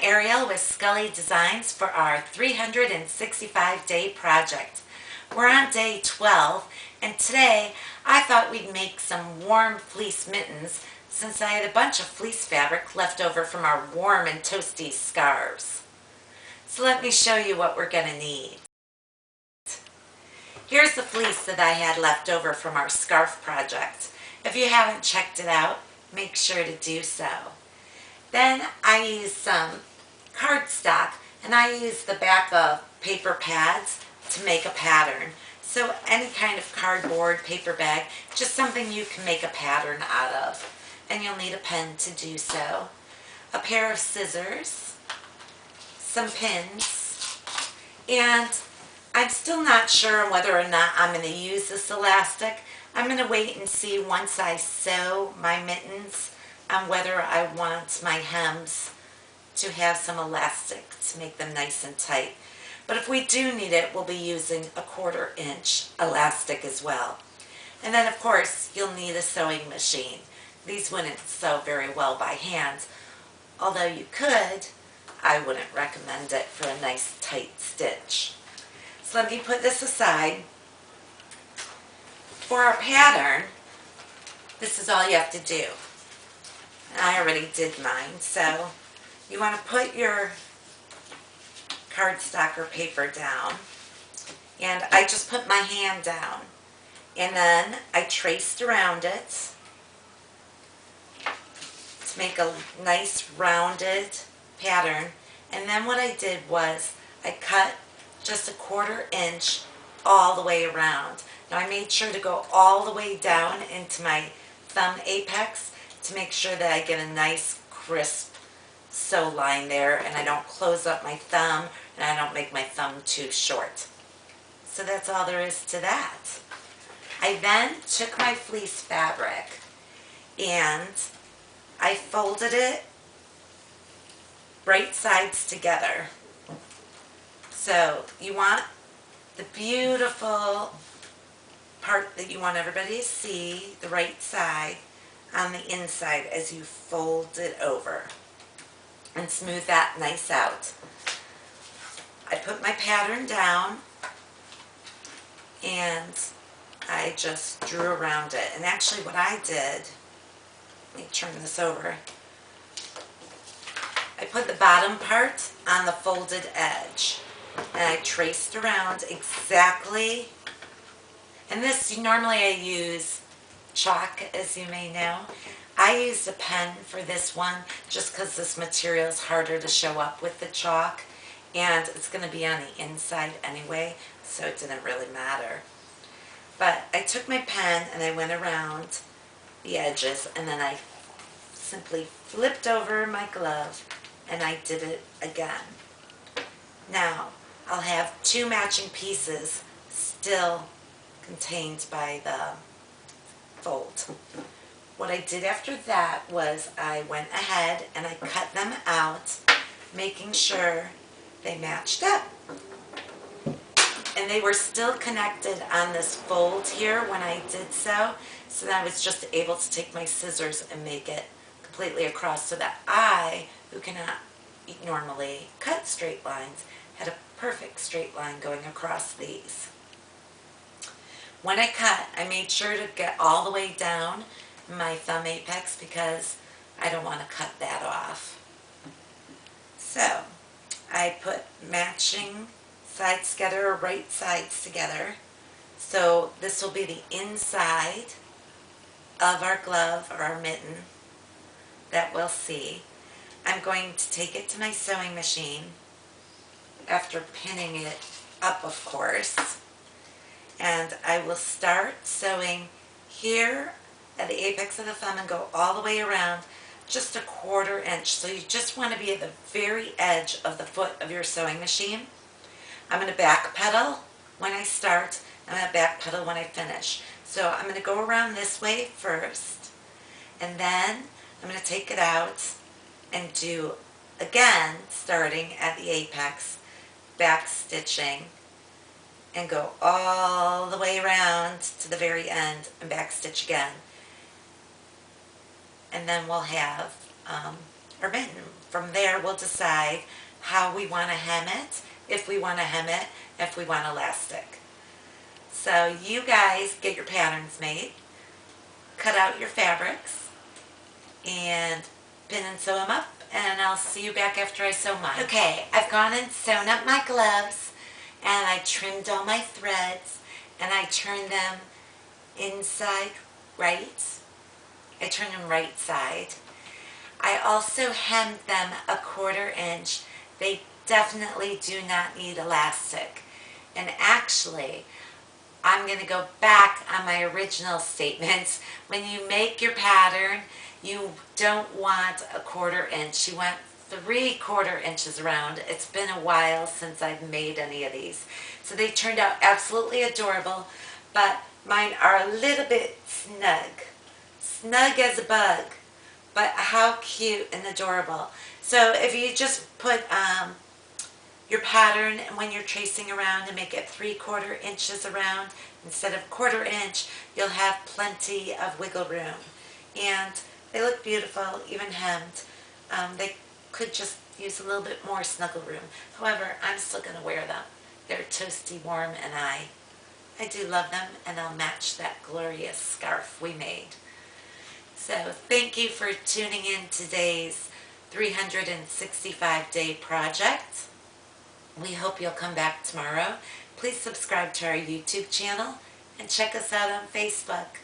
Ariel with Skully Designs for our 365-day project. We're on day 12, and today I thought we'd make some warm fleece mittens since I had a bunch of fleece fabric left over from our warm and toasty scarves. So let me show you what we're going to need. Here's the fleece that I had left over from our scarf project. If you haven't checked it out, make sure to do so. Then I used some cardstock, and I used the back of paper pads to make a pattern. So any kind of cardboard, paper bag, just something you can make a pattern out of. And you'll need a pen to do so. A pair of scissors, some pins, and I'm still not sure whether or not I'm going to use this elastic. I'm going to wait and see once I sew my mittens on whether I want my hems to have some elastic to make them nice and tight. But if we do need it, we'll be using a 1/4 inch elastic as well. And then of course you'll need a sewing machine. These wouldn't sew very well by hand. Although you could, I wouldn't recommend it for a nice tight stitch. So let me put this aside. For our pattern, this is all you have to do. I already did mine, so you want to put your cardstock or paper down, and I just put my hand down, and then I traced around it to make a nice rounded pattern. And then what I did was I cut just a 1/4 inch all the way around. Now I made sure to go all the way down into my thumb apex to make sure that I get a nice crisp sew line there, and I don't close up my thumb and I don't make my thumb too short. So that's all there is to that. I then took my fleece fabric and I folded it right sides together. So you want the beautiful part that you want everybody to see, the right side, on the inside as you fold it over, and smooth that nice out. I put my pattern down and I just drew around it. And actually what I did, let me turn this over, I put the bottom part on the folded edge and I traced around exactly. And this, normally I use chalk, as you may know. I used a pen for this one just because this material is harder to show up with the chalk, and it's going to be on the inside anyway, so it didn't really matter. But I took my pen and I went around the edges, and then I simply flipped over my glove and I did it again. Now I'll have 2 matching pieces still contained by the fold. What I did after that was I went ahead and I cut them out, making sure they matched up. And they were still connected on this fold here when I did so that I was just able to take my scissors and make it completely across, so that I, who cannot normally cut straight lines, had a perfect straight line going across these. When I cut, I made sure to get all the way down my thumb apex because I don't want to cut that off. So I put matching sides together, or right sides together. So this will be the inside of our glove or our mitten that we'll see. I'm going to take it to my sewing machine after pinning it up, of course. And I will start sewing here at the apex of the thumb and go all the way around just a 1/4 inch. So you just want to be at the very edge of the foot of your sewing machine. I'm going to back pedal when I start. I'm going to back pedal when I finish. So I'm going to go around this way first, and then I'm going to take it out and do again, starting at the apex, back stitching, and go all the way around to the very end and back stitch again. And then we'll have or mitten. From there we'll decide how we want to hem it, if we want to hem it, if we want elastic. So you guys get your patterns made, cut out your fabrics, and pin and sew them up, and I'll see you back after I sew mine. Okay, I've gone and sewn up my gloves, and I trimmed all my threads, and I turned them inside right. I turned them right side. I also hemmed them a 1/4 inch. They definitely do not need elastic. And actually, I'm going to go back on my original statements. When you make your pattern, you don't want a 1/4 inch. You want 3/4 inches around. It's been a while since I've made any of these. So they turned out absolutely adorable, but mine are a little bit snug. Snug as a bug, but how cute and adorable. So if you just put your pattern, and when you're tracing around, and make it 3/4 inches around instead of 1/4 inch, you'll have plenty of wiggle room. And they look beautiful, even hemmed. They could just use a little bit more snuggle room. However, I'm still going to wear them. They're toasty warm, and I do love them, and I'll match that glorious scarf we made. So thank you for tuning in today's 365-day project. We hope you'll come back tomorrow. Please subscribe to our YouTube channel and check us out on Facebook.